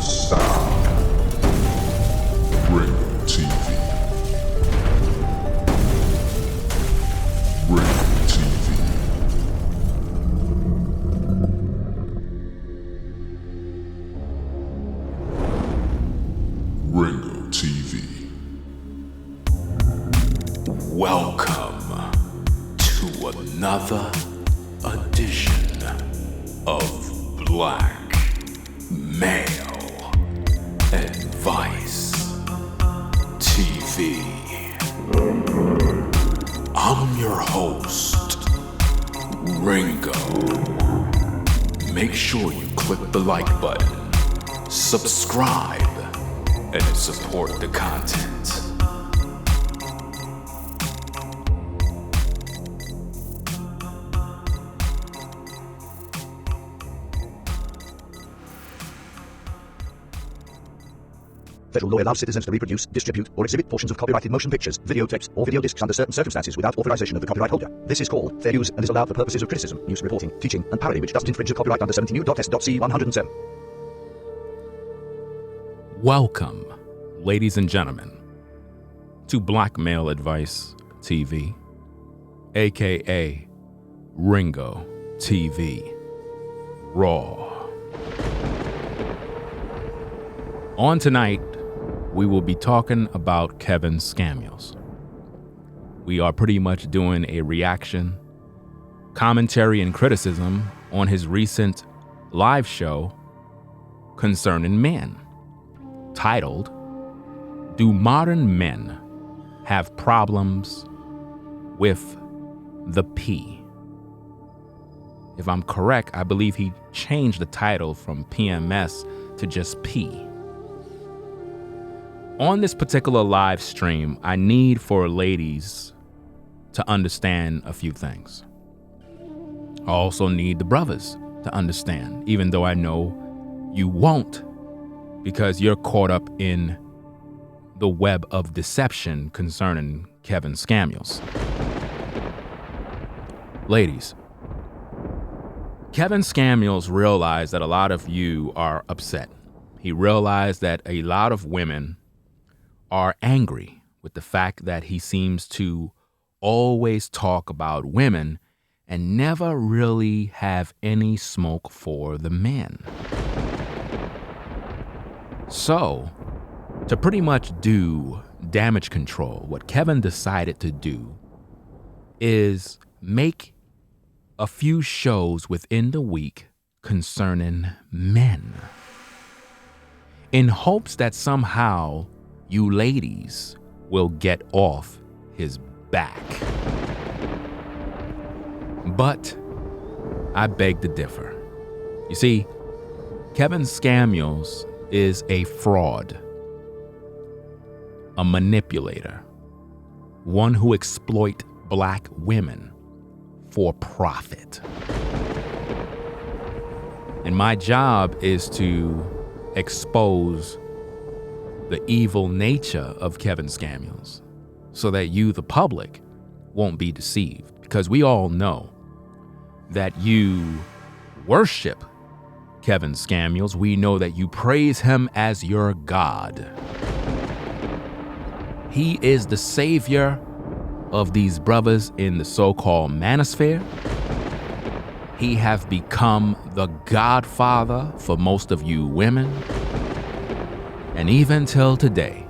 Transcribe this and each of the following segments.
sound. Ringo TV. Ringo TV. Ringo TV. Welcome to another edition of Black Male Advice TV. I'm your host, Ringo. Make sure you click the like button, subscribe, and support the content. Federal law allows citizens to reproduce, distribute, or exhibit portions of copyrighted motion pictures, videotapes, or video discs under certain circumstances without authorization of the copyright holder. This is called fair use and is allowed for purposes of criticism, news reporting, teaching, and parody which doesn't infringe the copyright under 17 U.S.C. 107. Welcome, ladies and gentlemen, to Black Male Advice TV, aka Ringo TV Raw. On tonight, we will be talking about Kevin Samuels. We are pretty much doing a reaction, commentary, and criticism on his recent live show concerning men, titled, "Do Modern Men Have Problems with the P?" If I'm correct, I believe he changed the title from PMS to just P. On this particular live stream, I need for ladies to understand a few things. I also need the brothers to understand, even though I know you won't, because you're caught up in the web of deception concerning Kevin Samuels. Ladies, Kevin Samuels realized that a lot of you are upset. He realized that a lot of women are angry with the fact that he seems to always talk about women and never really have any smoke for the men. So, to pretty much do damage control, what Kevin decided to do is make a few shows within the week concerning men, in hopes that somehow you ladies will get off his back. But I beg to differ. You see, Kevin Samuels is a fraud, a manipulator, one who exploits black women for profit. And my job is to expose the evil nature of Kevin Samuels so that you, the public, won't be deceived. Because we all know that you worship Kevin Samuels. We know that you praise him as your God. He is the savior of these brothers in the so-called manosphere. He have become the godfather for most of you women. And even till today,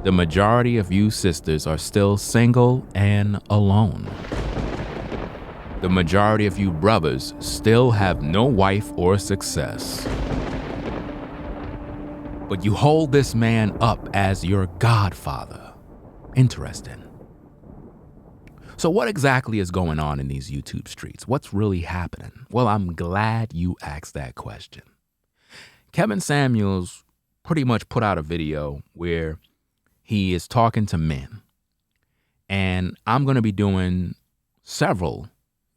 the majority of you sisters are still single and alone. The majority of you brothers still have no wife or success. But you hold this man up as your godfather. Interesting. So what exactly is going on in these YouTube streets? What's really happening? Well, I'm glad you asked that question. Kevin Samuels pretty much put out a video where he is talking to men. And I'm going to be doing several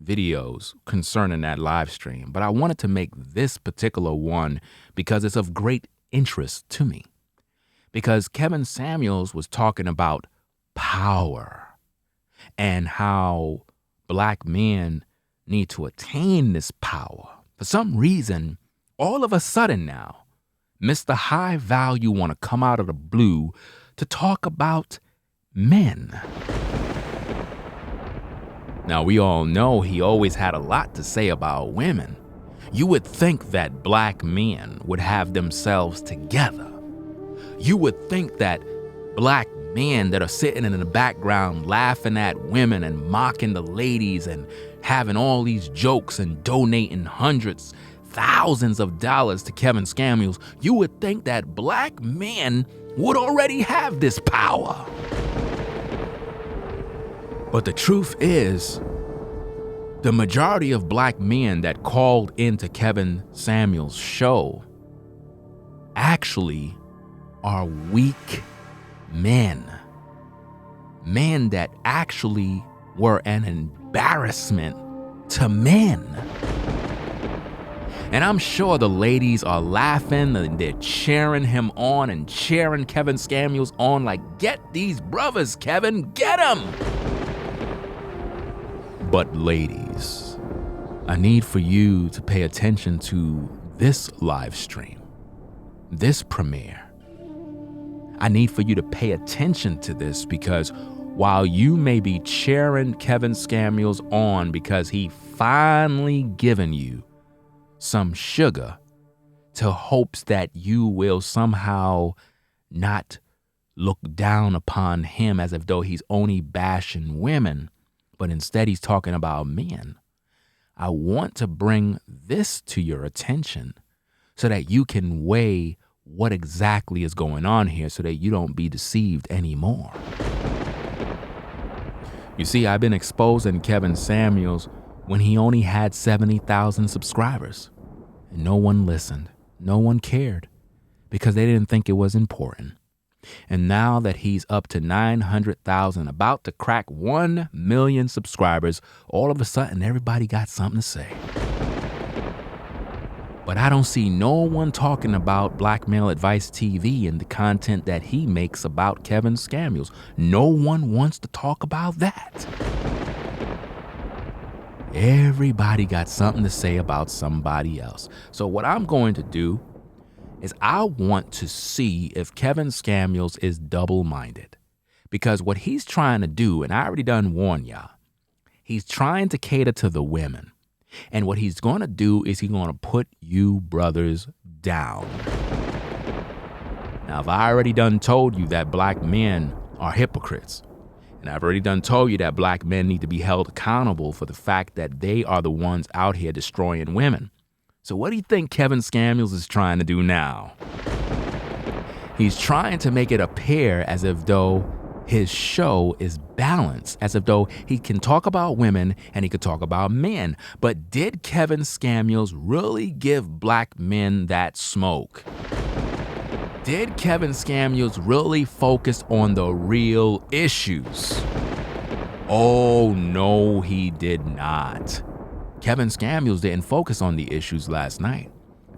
videos concerning that live stream, but I wanted to make this particular one because it's of great interest to me. Because Kevin Samuels was talking about power and how black men need to attain this power. For some reason, all of a sudden now, Mr. High Value want to come out of the blue to talk about men. Now, we all know he always had a lot to say about women. You would think that black men would have themselves together. You would think that black men that are sitting in the background laughing at women and mocking the ladies and having all these jokes and donating hundreds, thousands of dollars to Kevin Samuels, you would think that black men would already have this power. But the truth is, the majority of black men that called into Kevin Samuels' show actually are weak men. Men that actually were an embarrassment to men. And I'm sure the ladies are laughing and they're cheering him on and cheering Kevin Samuels on like, get these brothers, Kevin, get them. But ladies, I need for you to pay attention to this live stream, this premiere. I need for you to pay attention to this because while you may be cheering Kevin Samuels on because he finally given you some sugar to hopes that you will somehow not look down upon him as if though he's only bashing women, but instead he's talking about men. I want to bring this to your attention so that you can weigh what exactly is going on here so that you don't be deceived anymore. You see, I've been exposing Kevin Samuels when he only had 70,000 subscribers. And no one listened. No one cared because they didn't think it was important. And now that he's up to 900,000, about to crack 1 million subscribers, all of a sudden everybody got something to say. But I don't see no one talking about Black Male Advice TV and the content that he makes about Kevin Samuels. No one wants to talk about that. Everybody got something to say about somebody else. So what I'm going to do is I want to see if Kevin Samuels is double-minded. Because what he's trying to do, and I already done warned y'all, he's trying to cater to the women. And what he's going to do is he's going to put you brothers down. Now, if I already done told you that black men are hypocrites, and I've already done told you that black men need to be held accountable for the fact that they are the ones out here destroying women. So what do you think Kevin Samuels is trying to do now? He's trying to make it appear as if though his show is balanced, as if though he can talk about women and he could talk about men. But did Kevin Samuels really give black men that smoke? Did Kevin Samuels really focus on the real issues? Oh, no, he did not. Kevin Samuels didn't focus on the issues last night.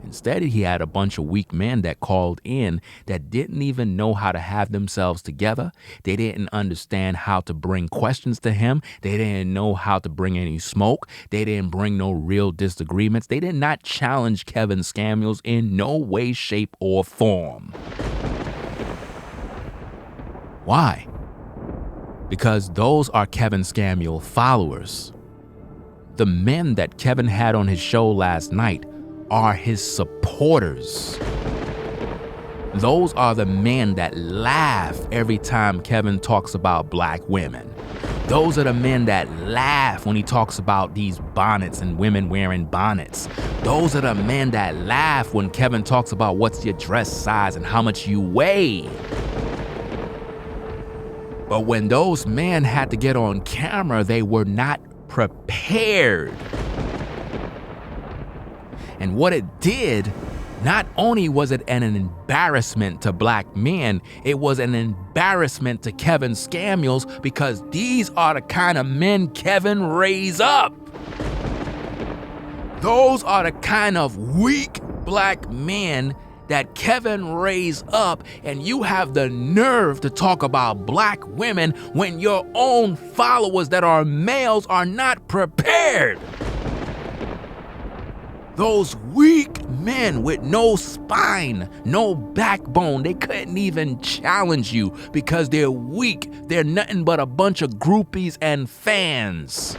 Instead, he had a bunch of weak men that called in that didn't even know how to have themselves together. They didn't understand how to bring questions to him. They didn't know how to bring any smoke. They didn't bring no real disagreements. They did not challenge Kevin Samuels in no way, shape, or form. Why? Because those are Kevin Samuels followers. The men that Kevin had on his show last night are his supporters. Those are the men that laugh every time Kevin talks about black women. Those are the men that laugh when he talks about these bonnets and women wearing bonnets. Those are the men that laugh when Kevin talks about what's your dress size and how much you weigh. But when those men had to get on camera, they were not prepared. And what it did, not only was it an embarrassment to black men, it was an embarrassment to Kevin Samuels because these are the kind of men Kevin raised up. Those are the kind of weak black men that Kevin raised up, and you have the nerve to talk about black women when your own followers that are males are not prepared. Those weak men with no spine, no backbone. They couldn't even challenge you because they're weak. They're nothing but a bunch of groupies and fans.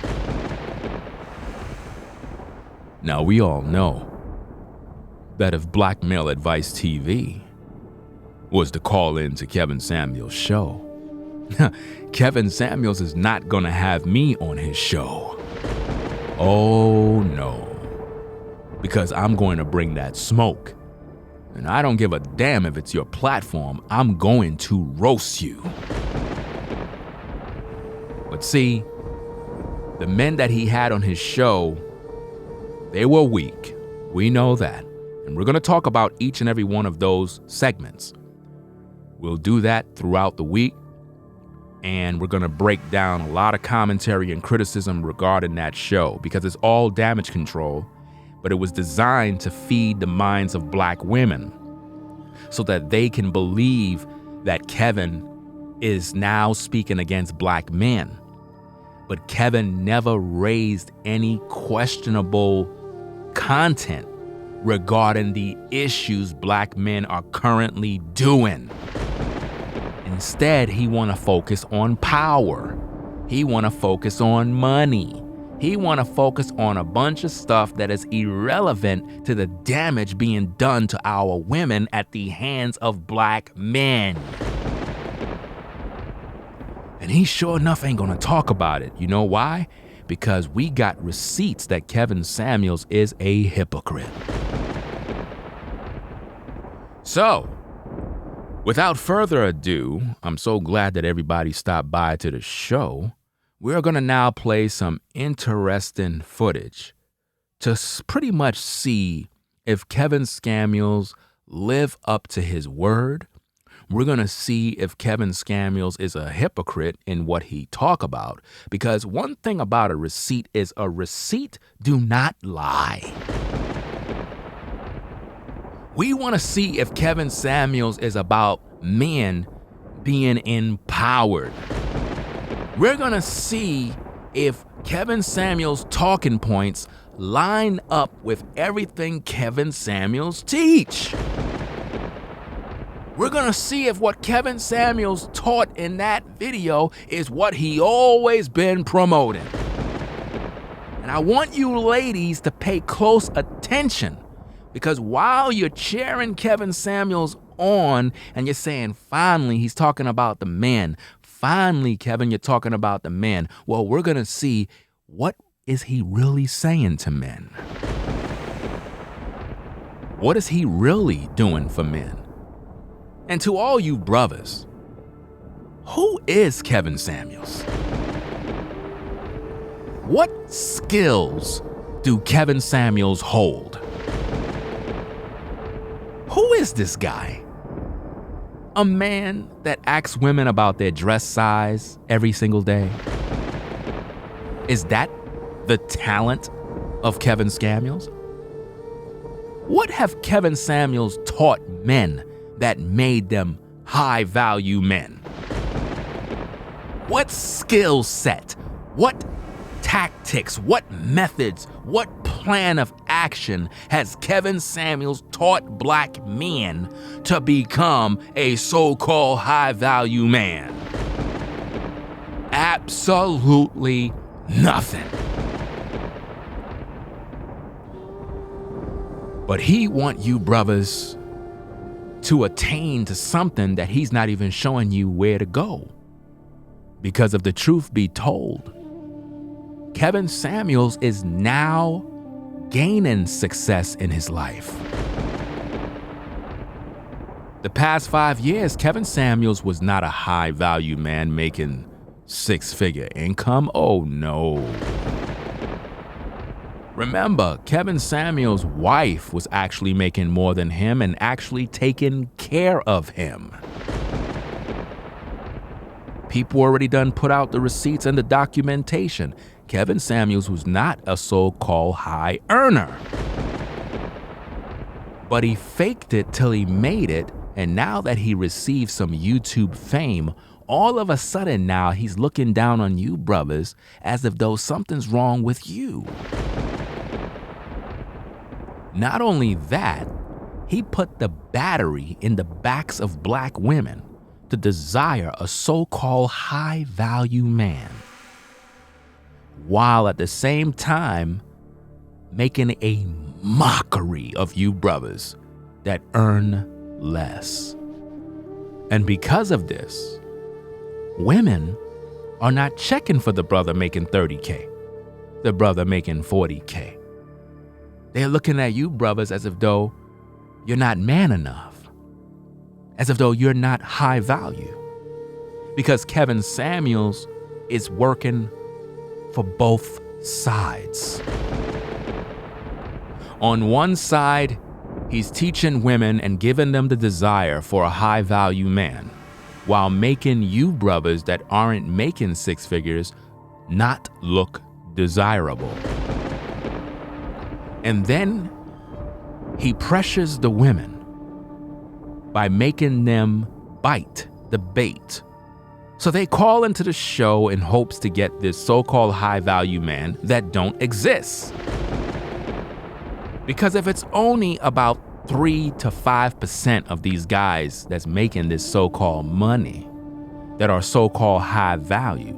Now, we all know that if Black Male Advice TV was to call in to Kevin Samuels' show, Kevin Samuels is not going to have me on his show. Oh no, because I'm going to bring that smoke. And I don't give a damn if it's your platform, I'm going to roast you. But see, the men that he had on his show, they were weak. We know that. And we're going to talk about each and every one of those segments. We'll do that throughout the week. And we're going to break down a lot of commentary and criticism regarding that show because it's all damage control, but it was designed to feed the minds of black women so that they can believe that Kevin is now speaking against black men. But Kevin never raised any questionable content regarding the issues black men are currently doing. Instead, he want to focus on power. He want to focus on money. He want to focus on a bunch of stuff that is irrelevant to the damage being done to our women at the hands of black men. And he sure enough ain't gonna talk about it. You know why? Because we got receipts that Kevin Samuels is a hypocrite. So, without further ado, I'm so glad that everybody stopped by to the show. We're gonna now play some interesting footage to pretty much see if Kevin Samuels live up to his word. We're gonna see if Kevin Samuels is a hypocrite in what he talk about. Because one thing about a receipt is a receipt do not lie. We want to see if Kevin Samuels is about men being empowered. We're going to see if Kevin Samuels' talking points line up with everything Kevin Samuels teach. We're going to see if what Kevin Samuels taught in that video is what he always been promoting. And I want you ladies to pay close attention. Because while you're cheering Kevin Samuels on and you're saying, finally, he's talking about the men. Finally, Kevin, you're talking about the men. Well, we're going to see what is he really saying to men? What is he really doing for men? And to all you brothers, who is Kevin Samuels? What skills do Kevin Samuels hold? Who is this guy? A man that asks women about their dress size every single day? Is that the talent of Kevin Samuels? What have Kevin Samuels taught men that made them high-value men? What skill set, what tactics, what methods, what plan of action has Kevin Samuels taught black men to become a so-called high-value man? Absolutely nothing. But he want you brothers to attain to something that he's not even showing you where to go. Because if the truth be told, Kevin Samuels is now gaining success in his life. The past 5 years, Kevin Samuels was not a high-value man making six-figure income. Oh no. Remember, Kevin Samuels' wife was actually making more than him and actually taking care of him. People already done put out the receipts and the documentation. Kevin Samuels was not a so-called high earner. But he faked it till he made it, and now that he received some YouTube fame, all of a sudden now he's looking down on you brothers as if though something's wrong with you. Not only that, he put the battery in the backs of black women to desire a so-called high-value man, while at the same time making a mockery of you brothers that earn less. And because of this, women are not checking for the brother making 30K, the brother making 40K. They're looking at you brothers as if though you're not man enough, as if though you're not high value, because Kevin Samuels is working for both sides. On one side, he's teaching women and giving them the desire for a high value man, while making you brothers that aren't making six figures not look desirable. And then he pressures the women by making them bite the bait. So they call into the show in hopes to get this so-called high-value man that don't exist. Because if it's only about 3 to 5% of these guys that's making this so-called money that are so-called high value,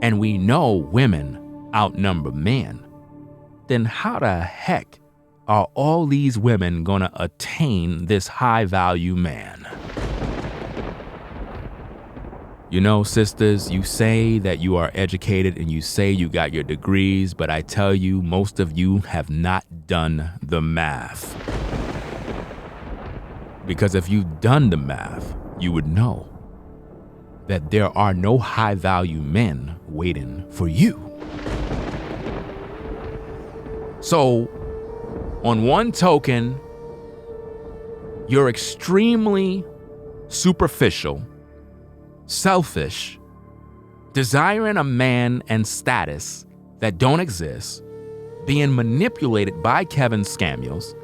and we know women outnumber men, then how the heck are all these women gonna attain this high value man? You know, sisters, you say that you are educated and you say you got your degrees, but I tell you, most of you have not done the math. Because if you'd done the math, you would know that there are no high value men waiting for you. So, on one token, you're extremely superficial, selfish, desiring a man and status that don't exist, being manipulated by Kevin Samuels.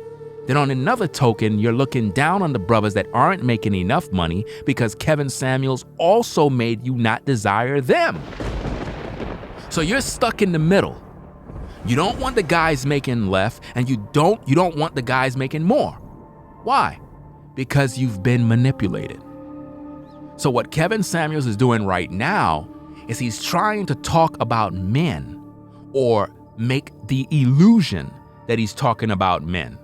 Then on another token, you're looking down on the brothers that aren't making enough money because Kevin Samuels also made you not desire them. So you're stuck in the middle. You don't want the guys making less, and you don't want the guys making more. Why? Because you've been manipulated. So what Kevin Samuels is doing right now is he's trying to talk about men, or make the illusion that he's talking about men,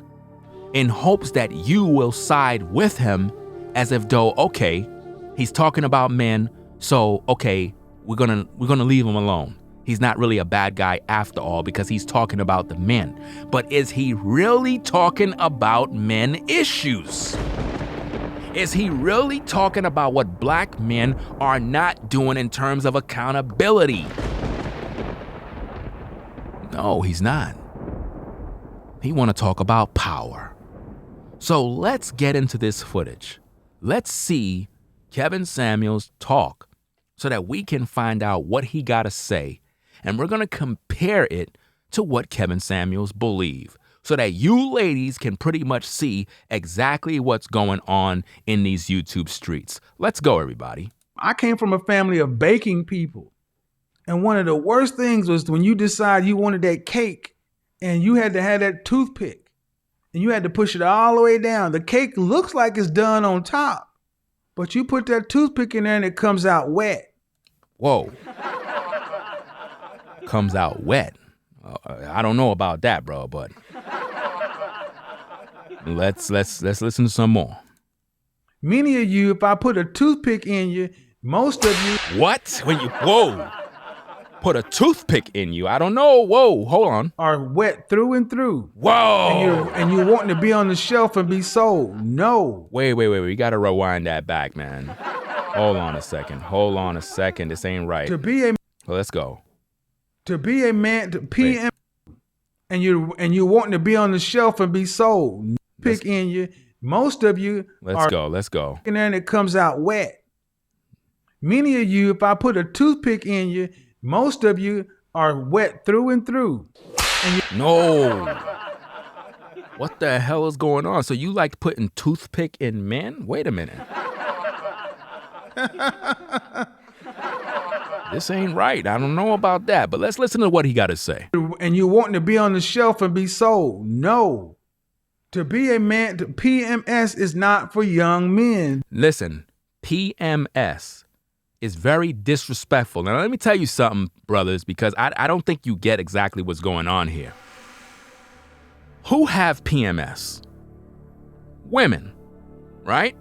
in hopes that you will side with him, as if though, okay, he's talking about men, so okay, we're gonna leave him alone. He's not really a bad guy after all because he's talking about the men. But is he really talking about men issues? Is he really talking about what black men are not doing in terms of accountability? No, he's not. He want to talk about power. So let's get into this footage. Let's see Kevin Samuels talk so that we can find out what he got to say. And we're going to compare it to what Kevin Samuels believes, so that you ladies can pretty much see exactly what's going on in these YouTube streets. Let's go, everybody. I came from a family of baking people. And one of the worst things was when you decide you wanted that cake and you had to have that toothpick and you had to push it all the way down. The cake looks like it's done on top, but you put that toothpick in there and it comes out wet. Whoa. Comes out wet. I don't know about that, bro, but let's listen to some more. Many of you, if I put a toothpick in you, most of you... What? Whoa. Put a toothpick in you? I don't know. Whoa, hold on. ...are wet through and through. Whoa. And you're wanting to be on the shelf and be sold. No. Wait. We got to rewind that back, man. Hold on a second. This ain't right. Well, let's go. To be a man, to PM, and you wanting to be on the shelf and be sold. Pick in you. Most of you Let's go. And then it comes out wet. Many of you, if I put a toothpick in you, most of you are wet through and through. No. What the hell is going on? So you like putting toothpick in men? Wait a minute. This ain't right. I don't know about that, but let's listen to what he got to say. And you wanting to be on the shelf and be sold. No. To be a man, PMS is not for young men. Listen, PMS is very disrespectful. Now, let me tell you something, brothers, because I don't think you get exactly what's going on here. Who have PMS? Women, right?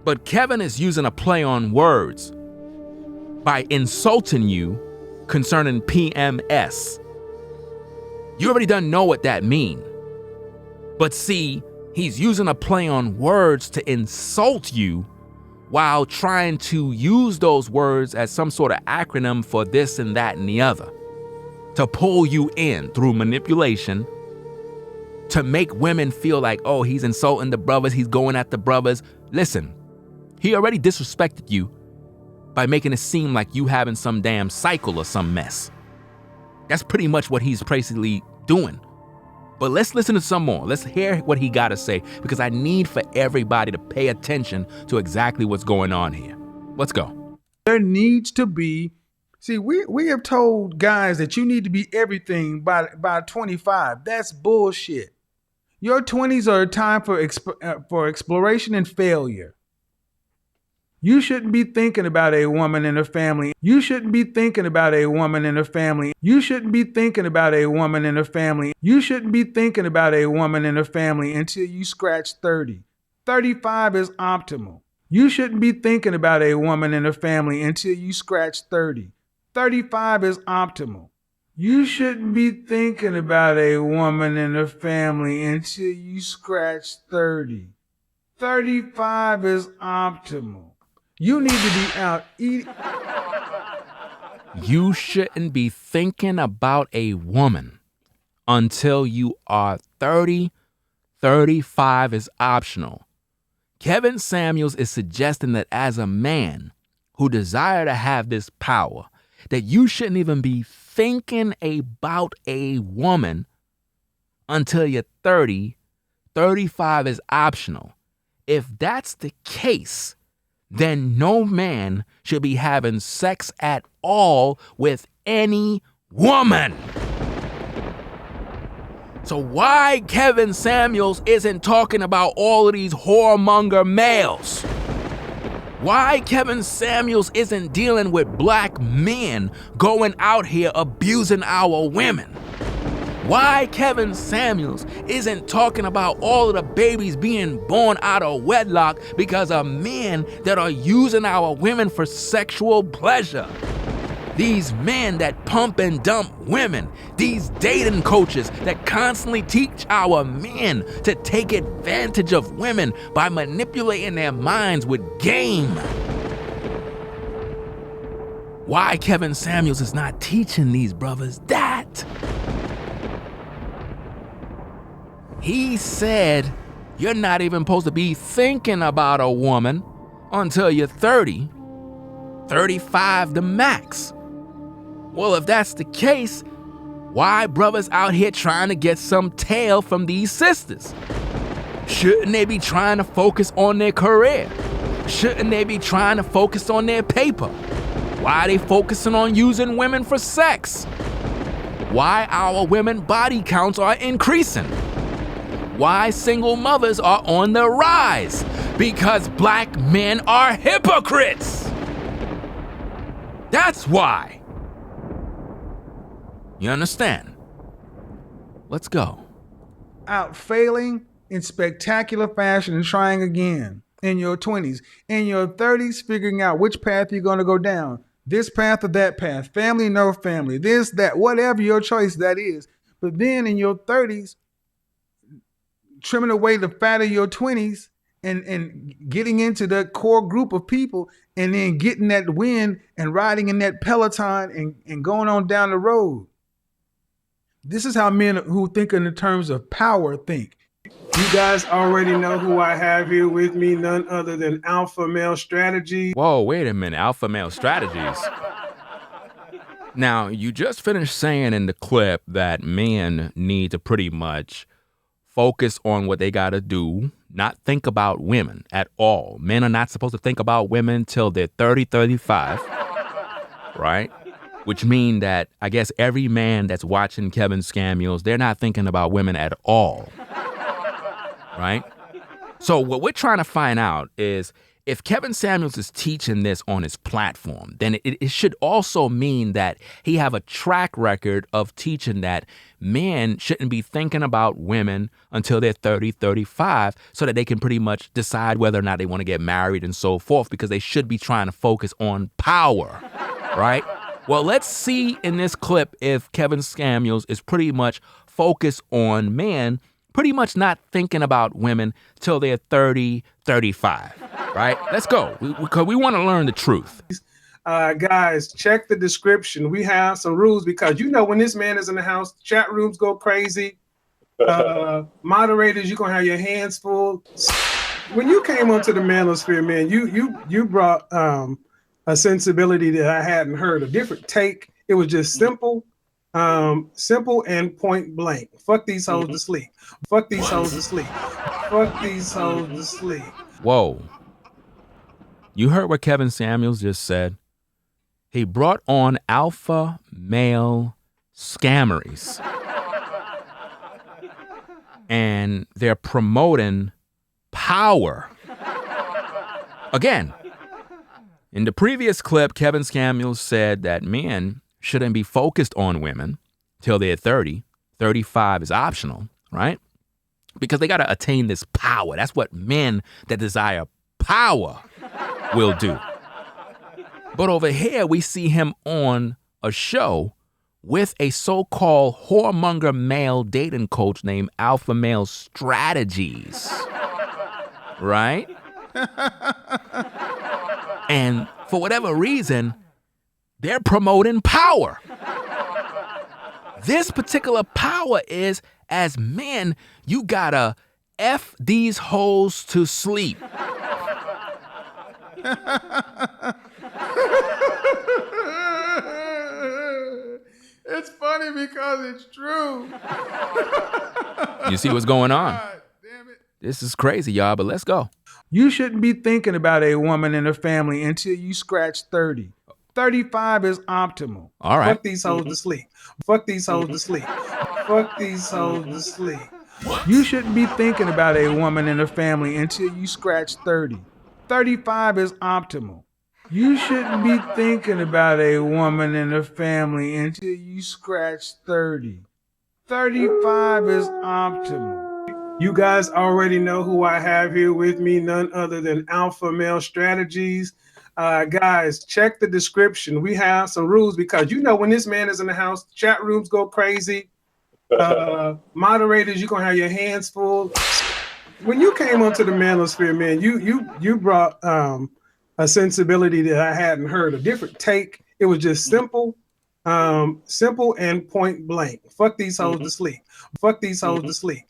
But Kevin is using a play on words by insulting you concerning PMS. You already done know what that means. But see, he's using a play on words to insult you while trying to use those words as some sort of acronym for this and that and the other, to pull you in through manipulation, to make women feel like, oh, he's insulting the brothers, he's going at the brothers. Listen, he already disrespected you by making it seem like you having some damn cycle or some mess. That's pretty much what he's basically doing. But let's listen to some more. Let's hear what he got to say, because I need for everybody to pay attention to exactly what's going on here. Let's go. There needs to be, see, we have told guys that you need to be everything by 25. That's bullshit. Your 20s are a time for exploration and failure. You shouldn't be thinking about a woman and a family. You shouldn't be thinking about a woman and a family. You shouldn't be thinking about a woman and a family. You shouldn't be thinking about a woman and a family until you scratch 30. 35 is optimal. You shouldn't be thinking about a woman and a family until you scratch 30. 35 is optimal. You shouldn't be thinking about a woman and a family until you scratch 30. 35 is optimal. You need to be out eating. You shouldn't be thinking about a woman until you are 30. 35 is optional. Kevin Samuels is suggesting that as a man who desire to have this power, that you shouldn't even be thinking about a woman until you're 30. 35 is optional. If that's the case, then no man should be having sex at all with any woman. So why Kevin Samuels isn't talking about all of these whoremonger males? Why Kevin Samuels isn't dealing with black men going out here abusing our women? Why Kevin Samuels isn't talking about all of the babies being born out of wedlock because of men that are using our women for sexual pleasure? These men that pump and dump women, these dating coaches that constantly teach our men to take advantage of women by manipulating their minds with game. Why Kevin Samuels is not teaching these brothers that? He said you're not even supposed to be thinking about a woman until you're 30, 35 the max. Well, if that's the case, why brothers out here trying to get some tail from these sisters? Shouldn't they be trying to focus on their career? Shouldn't they be trying to focus on their paper? Why are they focusing on using women for sex? Why our women body counts are increasing? Why single mothers are on the rise? Because black men are hypocrites. That's why. You understand? Let's go. Out failing in spectacular fashion and trying again in your 20s. In your 30s, figuring out which path you're going to go down. This path or that path. Family, no family. This, that, whatever your choice that is. But then in your 30s, trimming away the fat of your 20s and getting into the core group of people and then getting that win and riding in that Peloton and going on down the road. This is how men who think in the terms of power think. You guys already know who I have here with me, none other than Alpha Male Strategies. Whoa, wait a minute, Alpha Male Strategies. Now, you just finished saying in the clip that men need to pretty much focus on what they got to do, not think about women at all. Men are not supposed to think about women till they're 30, 35, right? Which mean that I guess every man that's watching Kevin Samuels, they're not thinking about women at all. right? So what we're trying to find out is if Kevin Samuels is teaching this on his platform, then it should also mean that he have a track record of teaching that men shouldn't be thinking about women until they're 30, 35, so that they can pretty much decide whether or not they want to get married and so forth, because they should be trying to focus on power, right? Well, let's see in this clip if Kevin Samuels is pretty much focused on men pretty much not thinking about women till they're 30, 35, right? Let's go, because we want to learn the truth. Guys, check the description. We have some rules because when this man is in the house, chat rooms go crazy. Moderators, you're gonna have your hands full. When you came onto the manosphere, man, you brought a sensibility that I hadn't heard, a different take. It was just simple and point blank. Fuck these hoes to sleep. Fuck these hoes to sleep. Fuck these hoes to sleep. Whoa. You heard what Kevin Samuels just said? He brought on alpha male scammeries. And they're promoting power. Again, in the previous clip, Kevin Samuels said that men shouldn't be focused on women till they're 30. 35 is optional, right? Because they got to attain this power. That's what men that desire power will do. But over here, we see him on a show with a so-called whoremonger male dating coach named Alpha Male Strategies, right? And for whatever reason, they're promoting power. This particular power is, as men, you gotta F these hoes to sleep. It's funny because it's true. You see what's going on? God damn it. This is crazy, y'all, but let's go. You shouldn't be thinking about a woman and a family until you scratch 30. 35 is optimal. All right. Fuck these hoes to sleep. Fuck these hoes to sleep. Fuck these hoes to sleep. You shouldn't be thinking about a woman and a family until you scratch 30. 35 is optimal. You shouldn't be thinking about a woman and a family until you scratch 30. 35 is optimal. You guys already know who I have here with me, none other than Alpha Male Strategies. Guys, check the description. We have some rules because when this man is in the house, chat rooms go crazy. Moderators, you're gonna have your hands full. When you came onto the manosphere, man, you brought a sensibility that I hadn't heard, a different take. It was just simple and point blank. Fuck these hoes to sleep. Fuck these hoes to sleep.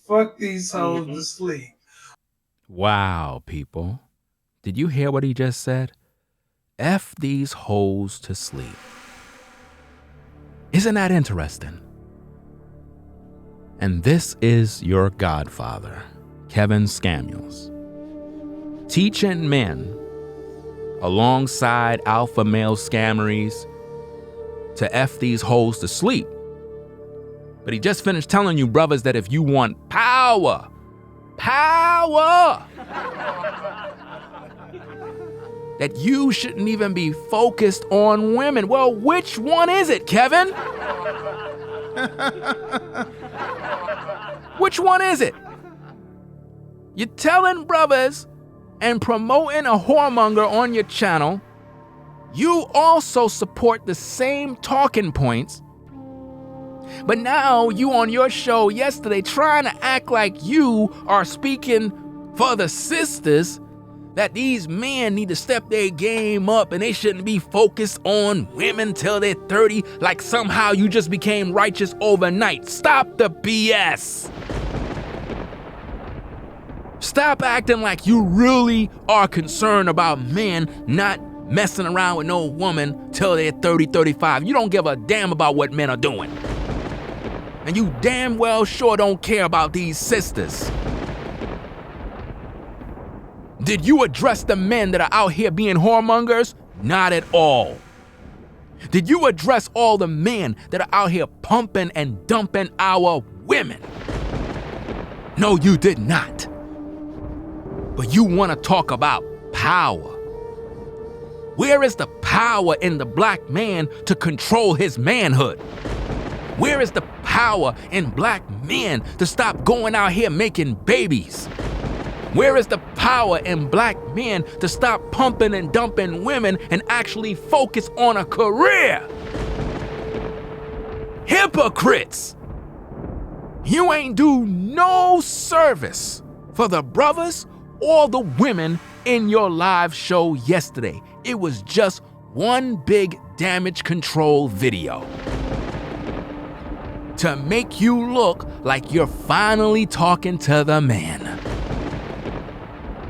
Fuck these hoes to sleep. Wow, people. Did you hear what he just said? F these hoes to sleep. Isn't that interesting? And this is your godfather, Kevin Samuels, teaching men alongside alpha male scammeries to F these hoes to sleep. But he just finished telling you, brothers, that if you want power, that you shouldn't even be focused on women. Well, which one is it, Kevin? Which one is it? You're telling brothers and promoting a whoremonger on your channel. You also support the same talking points. But now you on your show yesterday trying to act like you are speaking for the sisters, that these men need to step their game up and they shouldn't be focused on women till they're 30, like somehow you just became righteous overnight. Stop the BS. Stop acting like you really are concerned about men not messing around with no woman till they're 30, 35. You don't give a damn about what men are doing. And you damn well sure don't care about these sisters. Did you address the men that are out here being whoremongers? Not at all. Did you address all the men that are out here pumping and dumping our women? No, you did not. But you want to talk about power. Where is the power in the black man to control his manhood? Where is the power in black men to stop going out here making babies? Where is the power in black men to stop pumping and dumping women and actually focus on a career? Hypocrites! You ain't do no service for the brothers or the women in your live show yesterday. It was just one big damage control video to make you look like you're finally talking to the man.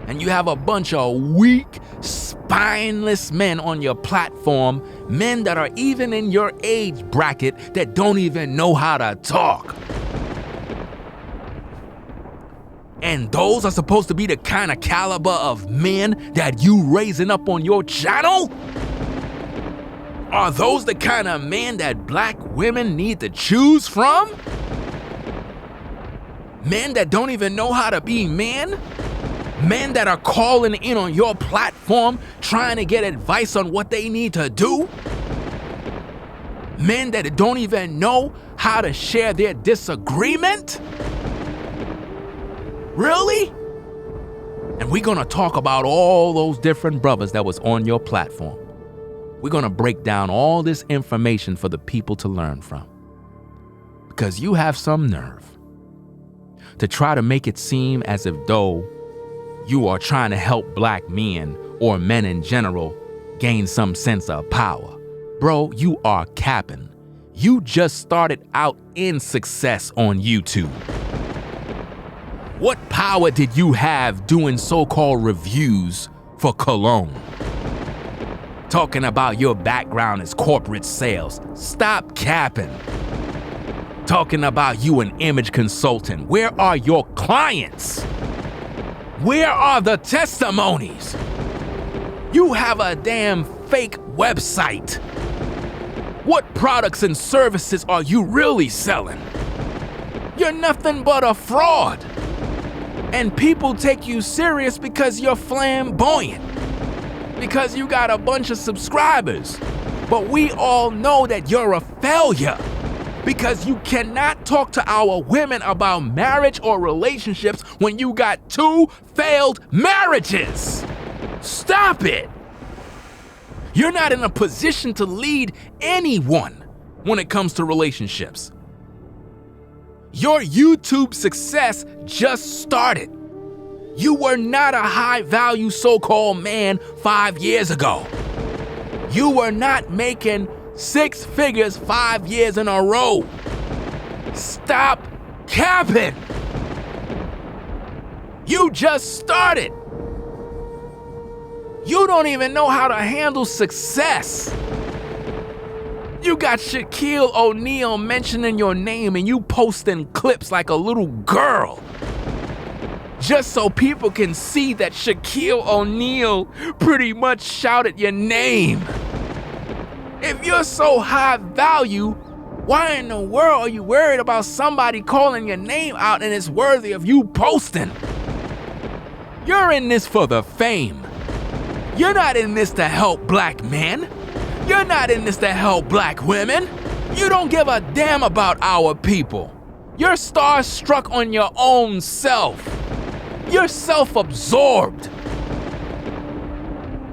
And you have a bunch of weak, spineless men on your platform, men that are even in your age bracket that don't even know how to talk. And those are supposed to be the kind of caliber of men that you raising up on your channel? Are those the kind of men that black women need to choose from? Men that don't even know how to be men? Men that are calling in on your platform trying to get advice on what they need to do? Men that don't even know how to share their disagreement? Really? And we're gonna talk about all those different brothers that was on your platform. We're gonna break down all this information for the people to learn from. Because you have some nerve to try to make it seem as if though you are trying to help black men or men in general gain some sense of power. Bro, you are capping. You just started out in success on YouTube. What power did you have doing so-called reviews for cologne? Talking about your background is corporate sales. Stop capping. Talking about you an image consultant. Where are your clients? Where are the testimonies? You have a damn fake website. What products and services are you really selling? You're nothing but a fraud. And people take you serious because you're flamboyant. Because you got a bunch of subscribers. But we all know that you're a failure. Because you cannot talk to our women about marriage or relationships when you got 2 failed marriages. Stop it. You're not in a position to lead anyone when it comes to relationships. Your YouTube success just started. You were not a high-value so-called man 5 years ago. You were not making 6 figures 5 years in a row. Stop capping. You just started. You don't even know how to handle success. You got Shaquille O'Neal mentioning your name and you posting clips like a little girl. Just so people can see that Shaquille O'Neal pretty much shouted your name. If you're so high value, why in the world are you worried about somebody calling your name out and it's worthy of you posting? You're in this for the fame. You're not in this to help black men. You're not in this to help black women. You don't give a damn about our people. You're starstruck on your own self. You're self-absorbed.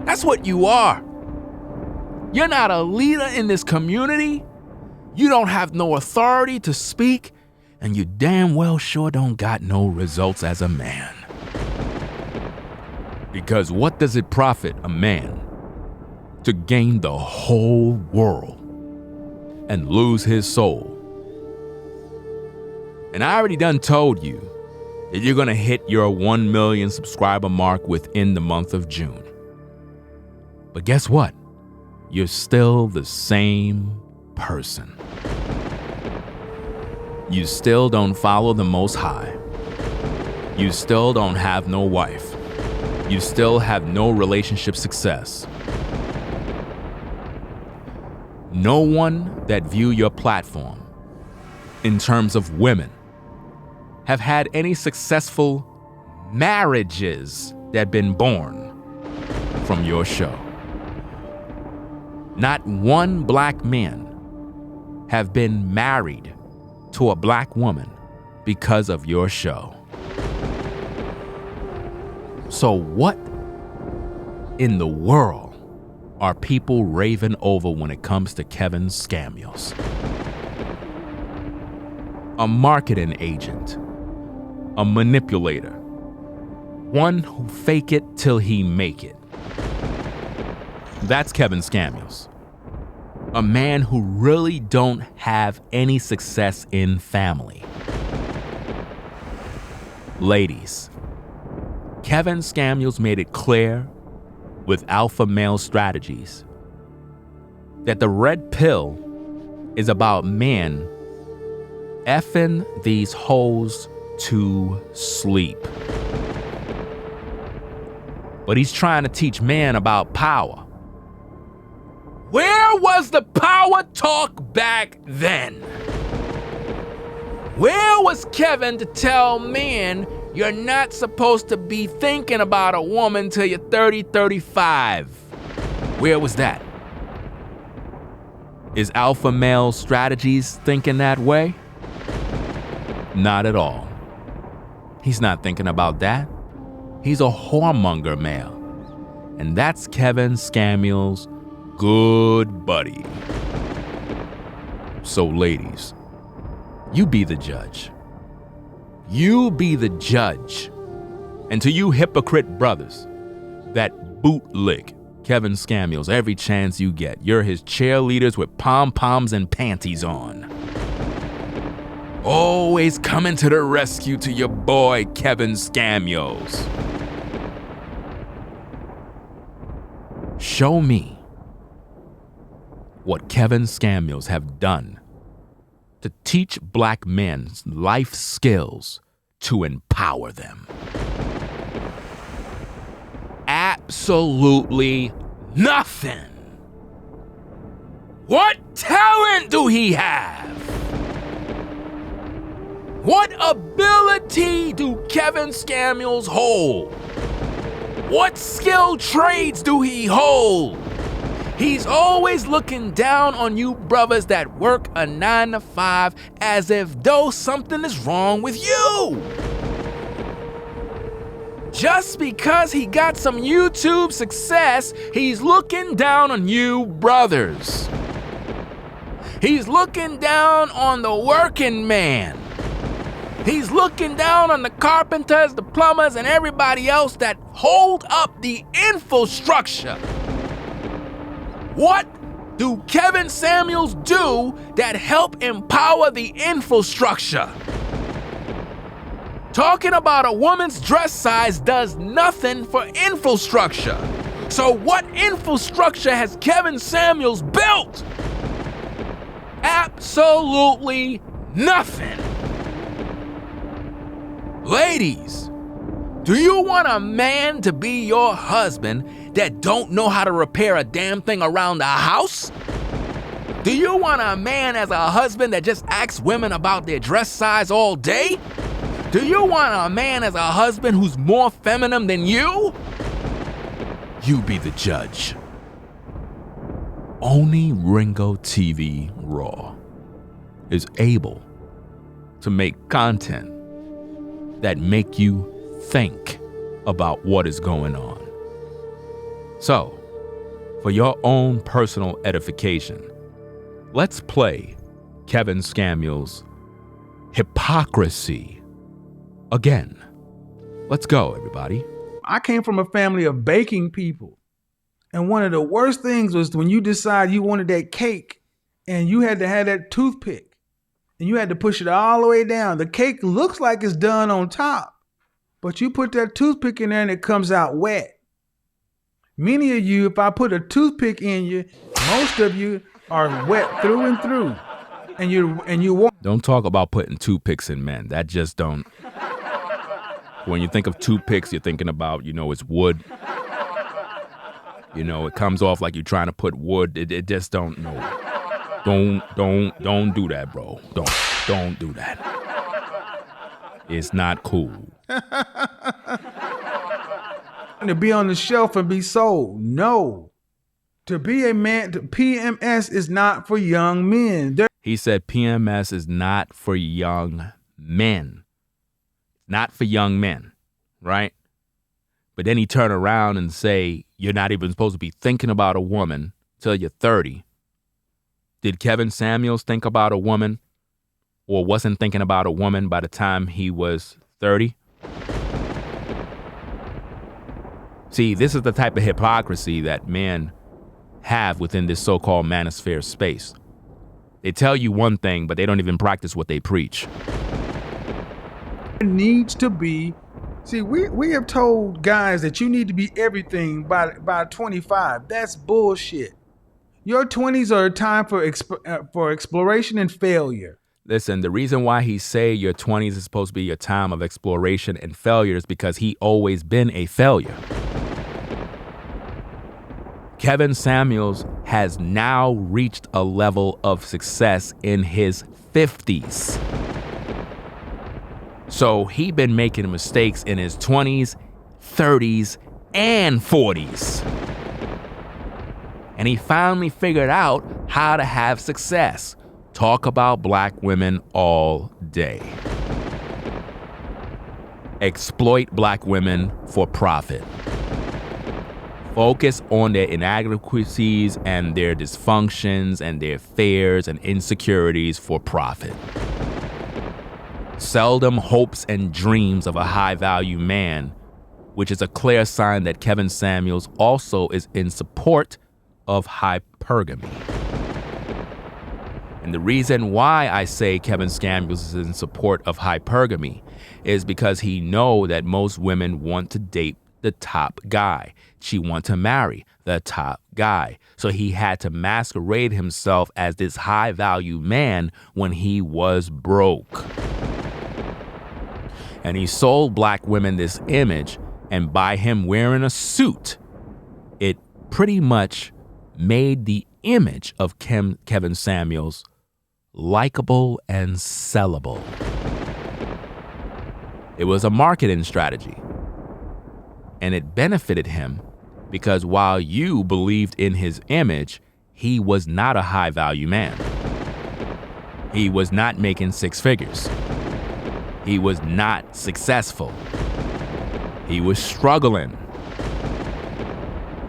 That's what you are. You're not a leader in this community. You don't have no authority to speak, and you damn well sure don't got no results as a man. Because what does it profit a man to gain the whole world and lose his soul? And I already done told you that you're gonna hit your 1 million subscriber mark within the month of June. But guess what? You're still the same person. You still don't follow the Most High. You still don't have no wife. You still have no relationship success. No one that view your platform in terms of women have had any successful marriages that been born from your show. Not one black man have been married to a black woman because of your show. So what in the world are people raving over when it comes to Kevin Samuels? A marketing agent, a manipulator, one who fake it till he make it. That's Kevin Samuels. A man who really don't have any success in family. Ladies, Kevin Samuels made it clear with Alpha Male Strategies that the red pill is about men effing these hoes to sleep. But he's trying to teach men about power. Where was the power talk back then? Where was Kevin to tell men you're not supposed to be thinking about a woman till you're 30, 35? Where was that? Is Alpha Male Strategies thinking that way? Not at all. He's not thinking about that. He's a whoremonger male. And that's Kevin Samuels' good buddy. So ladies, you be the judge. You be the judge. And to you hypocrite brothers that bootlick Kevin Samuels every chance you get, you're his cheerleaders with pom-poms and panties on. Always coming to the rescue to your boy Kevin Samuels. Show me what Kevin Samuels have done to teach black men life skills to empower them. Absolutely nothing. What talent do he have? What ability do Kevin Samuels hold? What skilled trades do he hold? He's always looking down on you brothers that work a 9 to 5 as if though something is wrong with you. Just because he got some YouTube success, he's looking down on you brothers. He's looking down on the working man. He's looking down on the carpenters, the plumbers, and everybody else that hold up the infrastructure. What do Kevin Samuels do that help empower the infrastructure? Talking about a woman's dress size does nothing for infrastructure. So what infrastructure has Kevin Samuels built? Absolutely nothing. Ladies, do you want a man to be your husband that don't know how to repair a damn thing around the house? Do you want a man as a husband that just asks women about their dress size all day? Do you want a man as a husband who's more feminine than you? You be the judge. Only Ringo TV Raw is able to make content that make you think about what is going on. So, for your own personal edification, let's play Kevin Samuels' hypocrisy again. Let's go, everybody. I came from a family of baking people. And one of the worst things was when you decide you wanted that cake and you had to have that toothpick and you had to push it all the way down. The cake looks like it's done on top, but you put that toothpick in there and it comes out wet. Many of you, if I put a toothpick in you, most of you are wet through and through. And you want. Don't talk about putting toothpicks in men. That just don't. When you think of toothpicks, you're thinking about, it's wood. It comes off like you're trying to put wood. It just don't know. Don't do that, bro. Don't do that. It's not cool. To be on the shelf and be sold. No. To be a man, PMS is not for young men. He said PMS is not for young men. Not for young men, right? But then he turned around and say, you're not even supposed to be thinking about a woman till you're 30. Did Kevin Samuels think about a woman or wasn't thinking about a woman by the time he was 30? See, this is the type of hypocrisy that men have within this so-called manosphere space. They tell you one thing, but they don't even practice what they preach. There needs to be, see, we have told guys that you need to be everything by 25. That's bullshit. Your 20s are a time for exploration and failure. Listen, the reason why he say your 20s is supposed to be your time of exploration and failure is because he always been a failure. Kevin Samuels has now reached a level of success in his 50s. So he been making mistakes in his 20s, 30s, and 40s. And he finally figured out how to have success. Talk about black women all day. Exploit black women for profit. Focus on their inadequacies and their dysfunctions and their fears and insecurities for profit. Sell them hopes and dreams of a high-value man, which is a clear sign that Kevin Samuels also is in support of hypergamy. And the reason why I say Kevin Samuels is in support of hypergamy is because he know that most women want to date the top guy. She want to marry the top guy. So he had to masquerade himself as this high-value man when he was broke. And he sold black women this image, and by him wearing a suit, it pretty much made the image of Kevin Samuels likable and sellable. It was a marketing strategy. And it benefited him because while you believed in his image, he was not a high-value man. He was not making six figures. He was not successful. He was struggling.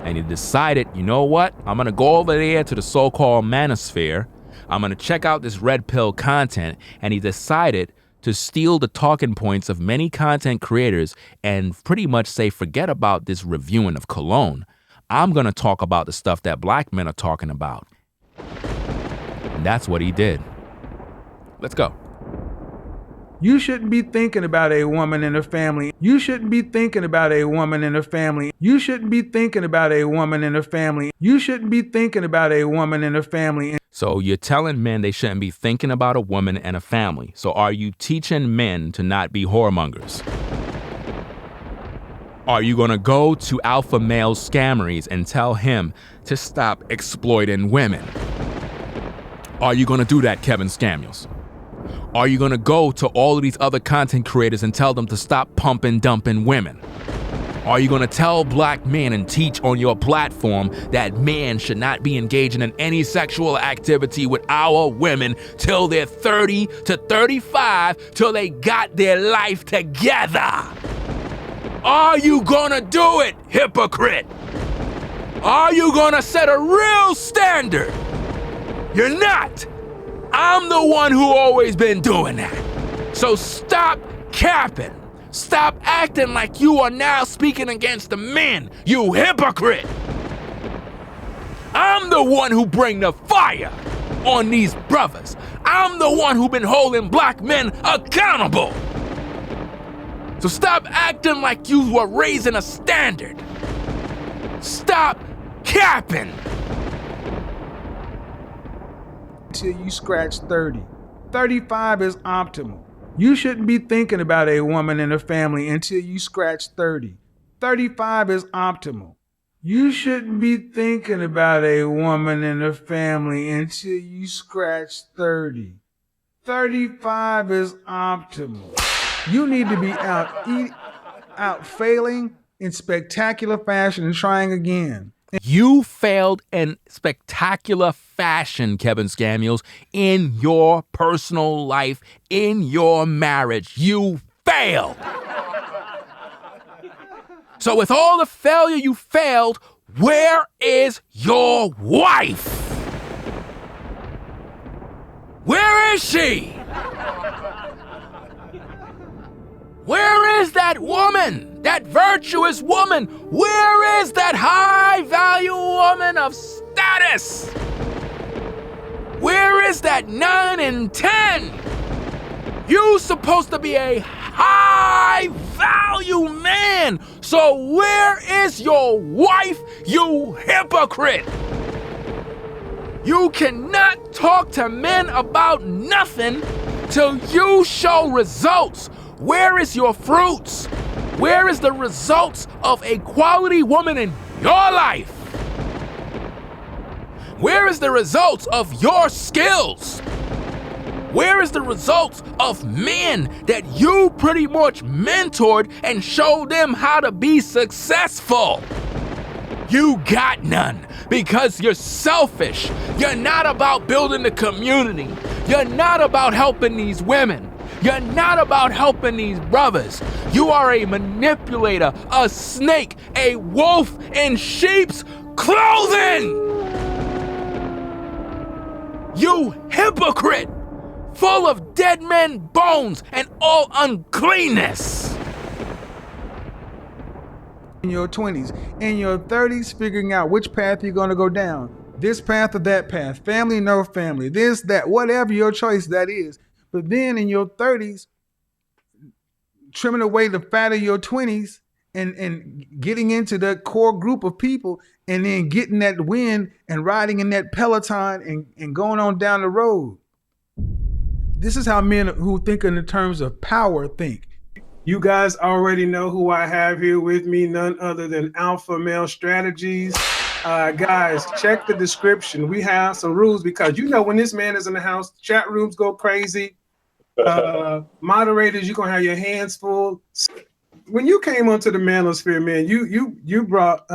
And he decided, you know what? I'm going to go over there to the so-called manosphere. I'm going to check out this red pill content. And he decided to steal the talking points of many content creators and pretty much say, forget about this reviewing of cologne. I'm going to talk about the stuff that black men are talking about. And that's what he did. Let's go. You shouldn't be thinking about a woman and her family. You shouldn't be thinking about a woman and her family. You shouldn't be thinking about a woman and her family. You shouldn't be thinking about a woman and her family. So you're telling men they shouldn't be thinking about a woman and a family. So are you teaching men to not be whoremongers? Are you going to go to alpha male scammeries and tell him to stop exploiting women? Are you going to do that, Kevin Samuels? Are you going to go to all of these other content creators and tell them to stop pumping, dumping women? Are you going to tell black men and teach on your platform that men should not be engaging in any sexual activity with our women till they're 30 to 35, till they got their life together? Are you going to do it, hypocrite? Are you going to set a real standard? You're not. I'm the one who always been doing that. So stop capping. Stop acting like you are now speaking against the men, you hypocrite. I'm the one who bring the fire on these brothers. I'm the one who been holding black men accountable. So stop acting like you were raising a standard. Stop capping. Till you scratch 30. 35 is optimal. You shouldn't be thinking about a woman and her family until you scratch 30. 35 is optimal. You shouldn't be thinking about a woman and her family until you scratch 30. 35 is optimal. You need to be out failing in spectacular fashion and trying again. You failed in spectacular fashion, Kevin Samuels, in your personal life, in your marriage. You failed. So with all the failure you failed, where is your wife? Where is she? Where is that woman, that virtuous woman? Where is that high-value woman of status? Where is that 9 and 10? You're supposed to be a high-value man. So where is your wife, you hypocrite? You cannot talk to men about nothing till you show results. Where is your fruits? Where is the results of a quality woman in your life? Where is the results of your skills? Where is the results of men that you pretty much mentored and showed them how to be successful? You got none because you're selfish. You're not about building the community. You're not about helping these women. You're not about helping these brothers. You are a manipulator, a snake, a wolf in sheep's clothing. You hypocrite, full of dead men bones and all uncleanness. In your 20s, in your 30s, figuring out which path you're going to go down. This path or that path, family, no family, this, that, whatever your choice that is. But then in your 30s, trimming away the fat of your 20s and getting into the core group of people and then getting that win and riding in that Peloton and going on down the road. This is how men who think in the terms of power think. You guys already know who I have here with me, none other than Alpha Male Strategies. Guys, check the description. We have some rules because you know when this man is in the house, chat rooms go crazy. Moderators, you're gonna have your hands full. When you came onto the manosphere, man, you brought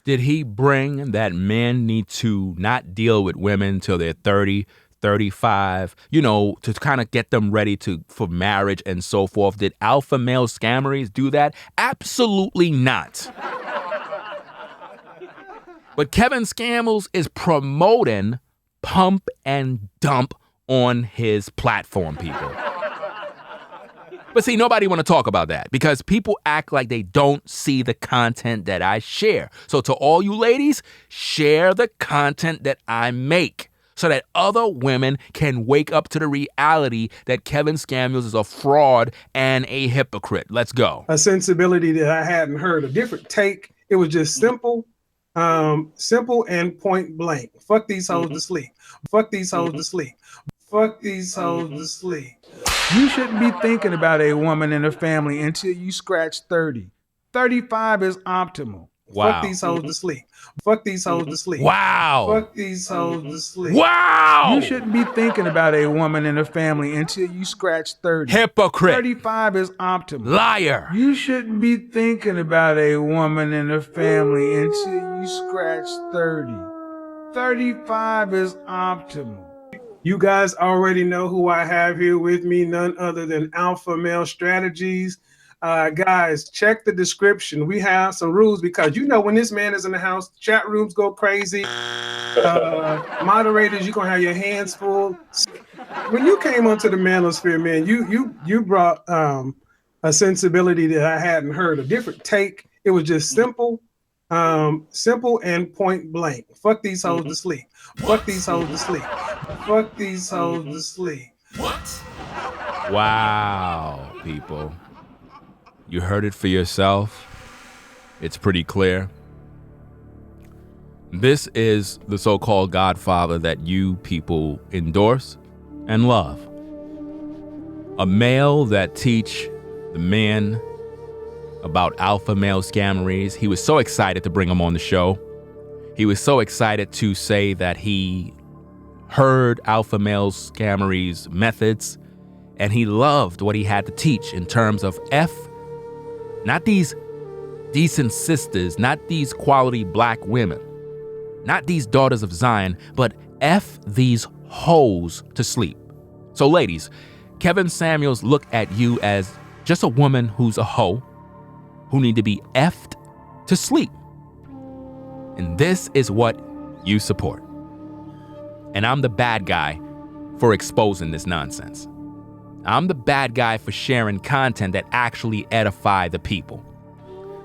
Did he bring that men need to not deal with women till they're 30, 35, to kind of get them ready for marriage and so forth? Did alpha male scammeries do that? Absolutely not. But Kevin Samuels is promoting pump and dump on his platform, people. But see, nobody want to talk about that because people act like they don't see the content that I share. So to all you ladies, share the content that I make so that other women can wake up to the reality that Kevin Samuels is a fraud and a hypocrite. Let's go. A sensibility that I hadn't heard, a different take. It was just simple and point blank. Fuck these hoes to sleep. Fuck these hoes to sleep. Fuck these hoes to sleep. You shouldn't be thinking about a woman and a family until you scratch 30. 35 is optimal. Wow. Fuck these hoes to sleep. Fuck these hoes to sleep. Wow. Fuck these hoes to sleep. Wow. You shouldn't be thinking about a woman and a family until you scratch 30. Hypocrite. 35 is optimal. Liar. You shouldn't be thinking about a woman and a family until you scratch 30. 35 is optimal. You guys already know who I have here with me, none other than Alpha Male Strategies. Guys, check the description. We have some rules because you know when this man is in the house, chat rooms go crazy. Moderators, you're gonna have your hands full. When you came onto the manosphere, man, you brought a sensibility that I hadn't heard, a different take. It was just simple and point blank. Fuck these hoes to sleep. Fuck these hoes to sleep. Fuck these hoes to sleep. What? Wow, people. You heard it for yourself. It's pretty clear. This is the so-called Godfather that you people endorse and love. A male that teach the men about alpha male scammeries. He was so excited to bring him on the show. He was so excited to say that he heard alpha male scammeries methods And he loved what he had to teach in terms of not these decent sisters, not these quality black women, not these daughters of Zion, but these hoes to sleep. So ladies, Kevin Samuels look at you as just a woman who's a hoe, who need to be effed to sleep. And this is what you support. And I'm the bad guy for exposing this nonsense. I'm the bad guy for sharing content that actually edify the people.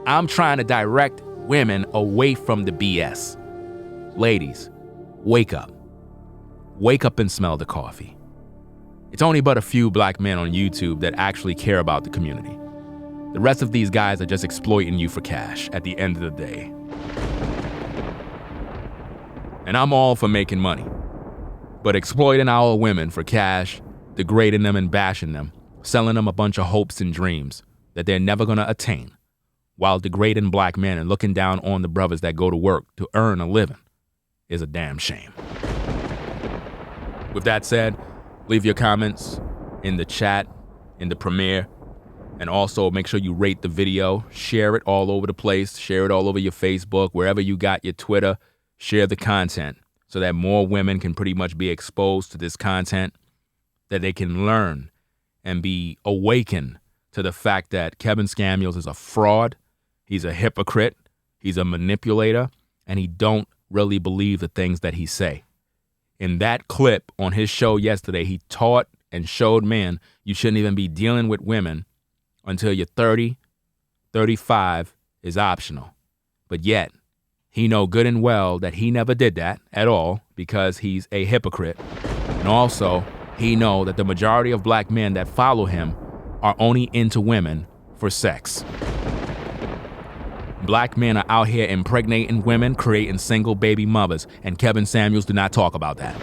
I'm trying to direct women away from the BS. Ladies, wake up. Wake up and smell the coffee. It's only but a few black men on YouTube that actually care about the community. The rest of these guys are just exploiting you for cash at the end of the day. And I'm all for making money. But exploiting our women for cash, degrading them and bashing them, selling them a bunch of hopes and dreams that they're never gonna attain, while degrading black men and looking down on the brothers that go to work to earn a living, is a damn shame. With that said, leave your comments in the chat, in the premiere, and also make sure you rate the video, share it all over the place, share it all over your Facebook, wherever you got your Twitter, share the content so that more women can pretty much be exposed to this content, that they can learn and be awakened to the fact that Kevin Samuels is a fraud, he's a hypocrite, he's a manipulator, and he don't really believe the things that he say. In that clip on his show yesterday, he taught and showed men you shouldn't even be dealing with women until you're 30, 35 is optional. But yet, he know good and well that he never did that at all because he's a hypocrite. And also, he know that the majority of black men that follow him are only into women for sex. Black men are out here impregnating women, creating single baby mothers, and Kevin Samuels did not talk about that.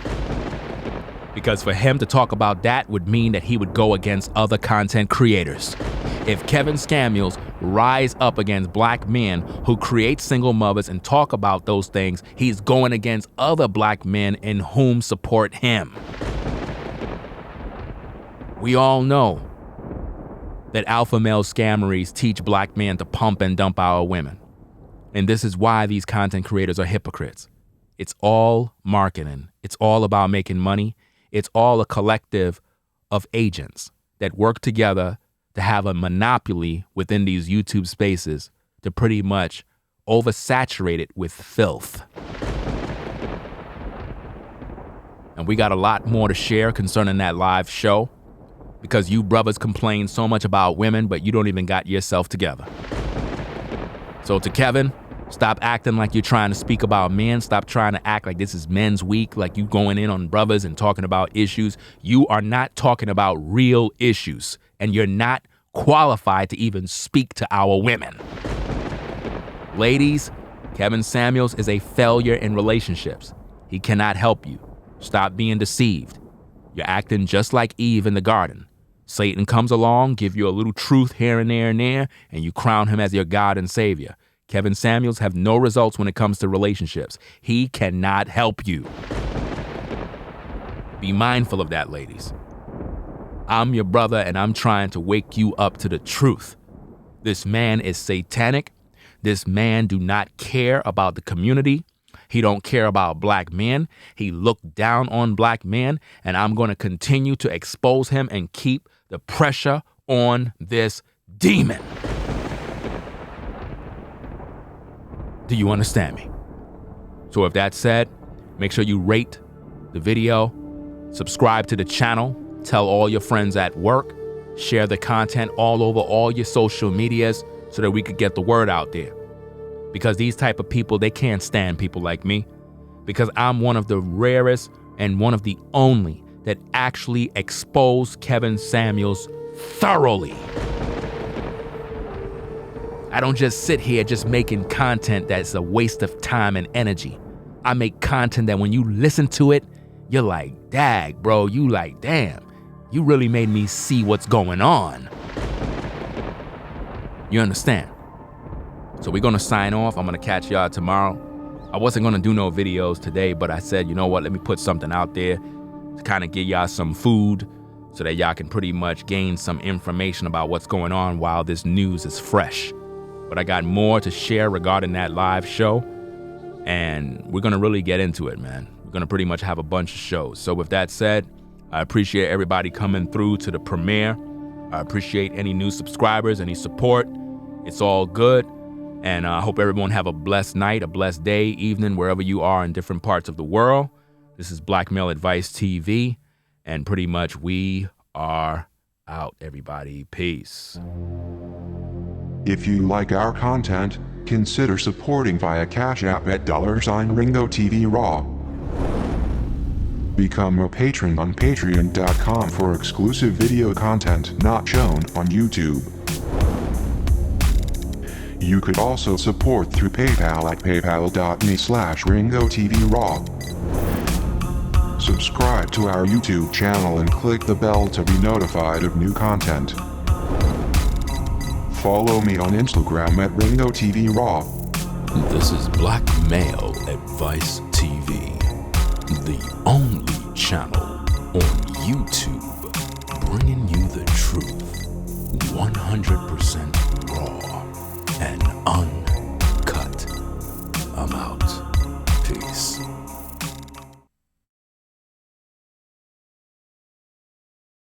Because for him to talk about that would mean that he would go against other content creators. If Kevin Samuels rise up against black men who create single mothers and talk about those things, he's going against other black men in whom support him. We all know that alpha male scammeries teach black men to pump and dump our women. And this is why these content creators are hypocrites. It's all marketing. It's all about making money. It's all a collective of agents that work together to have a monopoly within these YouTube spaces to pretty much oversaturate it with filth. And we got a lot more to share concerning that live show, because you brothers complain so much about women, but you don't even got yourself together. So to Kevin, stop acting like you're trying to speak about men. Stop trying to act like this is men's week, like you going in on brothers and talking about issues. You are not talking about real issues, and you're not qualified to even speak to our women. Ladies, Kevin Samuels is a failure in relationships. He cannot help you. Stop being deceived. You're acting just like Eve in the garden. Satan comes along, give you a little truth here and there, and you crown him as your God and Savior. Kevin Samuels have no results when it comes to relationships. He cannot help you. Be mindful of that, ladies. I'm your brother, and I'm trying to wake you up to the truth. This man is satanic. This man do not care about the community. He don't care about black men. He looked down on black men, and I'm going to continue to expose him and keep the pressure on this demon. Do you understand me? So with that said, make sure you rate the video, subscribe to the channel, tell all your friends at work, share the content all over all your social medias so that we could get the word out there. Because these type of people, they can't stand people like me, because I'm one of the rarest and one of the only that actually expose Kevin Samuels thoroughly. I don't just sit here just making content that's a waste of time and energy. I make content that when you listen to it, you're like, dag, bro, you like, damn, you really made me see what's going on. You understand? So we're gonna sign off. I'm gonna catch y'all tomorrow. I wasn't gonna do no videos today, but I said, you know what, let me put something out there to kind of give y'all some food, so that y'all can pretty much gain some information about what's going on while this news is fresh. But I got more to share regarding that live show, and we're going to really get into it, man. We're going to pretty much have a bunch of shows. So with that said, I appreciate everybody coming through to the premiere. I appreciate any new subscribers, any support. It's all good. And I hope everyone have a blessed night, a blessed day, evening, wherever you are in different parts of the world. This is Black Male Advice TV, and pretty much we are out, everybody. Peace. If you like our content, consider supporting via Cash App at $Ringo TV Raw. Become a patron on patreon.com for exclusive video content not shown on YouTube. You could also support through PayPal at paypal.me/RingoTVRaw. Subscribe to our YouTube channel and click the bell to be notified of new content. Follow me on Instagram at Ringo TV Raw. This is Black Male Advice TV, the only channel on YouTube bringing you the truth 100% raw and uncut. I'm out. Peace.